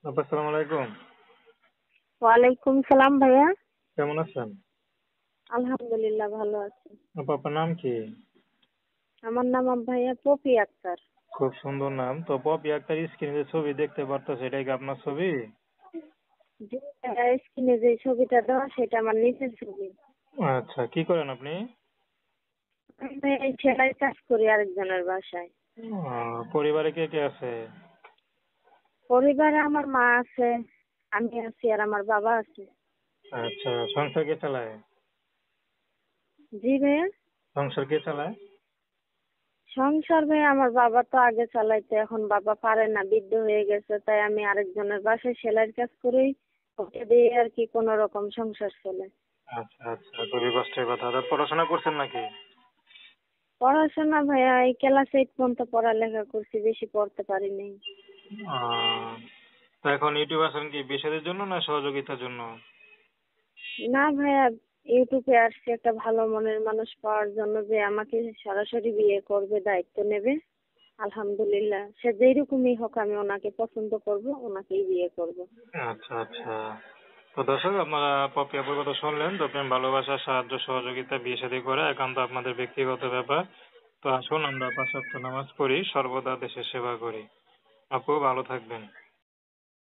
আপা আসসালামু আলাইকুম। ওয়ালাইকুম সালাম ভাইয়া। কেমন আছেন? আলহামদুলিল্লাহ ভালো আছি। আপা আপনার নাম কি? আমার নাম ভাইয়া পপি আক্তার। খুব সুন্দর নাম। তো পপি আক্তার স্ক্রিনে যে ছবি দেখতে পারতো সেটাই কি আপনার ছবি? যে স্ক্রিনে যে ছবিটা দেওয়া সেটা আমার নিজের ছবি। আচ্ছা, কি করেন আপনি? আমি ভাইয়া এই সেলাই কাজ করি আরেকজনের বাসায়। পরিবারে কে কে আছে? পরিবারে আমার মা আছে, আমি আছি আর আমার বাবা আছে। আচ্ছা, সংসার কে চালায়? জি ভাইয়া। সংসার কে চালায়? সংসার ভাইয়া আমার বাবা তো আগে চালাইতো, এখন বাবা পারে না, বৃদ্ধ হয়ে গেছে, তাই আমি আরেকজনের বাসায় সেলাইয়ের কাজ করি। ওকে দিয়ে আর কি কোনো রকম সংসার চলে। আচ্ছা আচ্ছা, খুবই কষ্টের কথা। তো পড়াশোনা করছেন নাকি? পড়াশোনা ভাইয়া এই ক্লাস 8 পর্যন্ত পড়ালেখা করছি, বেশি পড়তে পারিনি। আহ, তো এখন ইউটিউব আসেন কি বিষয়ের জন্য না সহযোগিতার জন্য? না ভাইয়া, ইউটিউবে আসছে একটা ভালো মনের মানুষ পাওয়ার জন্য, যে আমাকে সরাসরি বিয়ে করবে, দায়িত্ব নেবে। আলহামদুলিল্লাহ, সে যেরকমই হোক আমি ওনাকে পছন্দ করব, ওনাকেই বিয়ে করব। আচ্ছা আচ্ছা। তো দর্শক, আপনারা পপি আপুর কথা শুনলেন। তো প্রেম ভালোবাসা সাহায্য সহযোগিতা বিয়ে শাদী করা একান্ত আপনাদের ব্যক্তিগত ব্যাপার। তো আসুন আমরা 5 ওয়াক্ত নামাজ পড়ি, সর্বদা দেশের সেবা করি। আপু ভালো থাকবেন।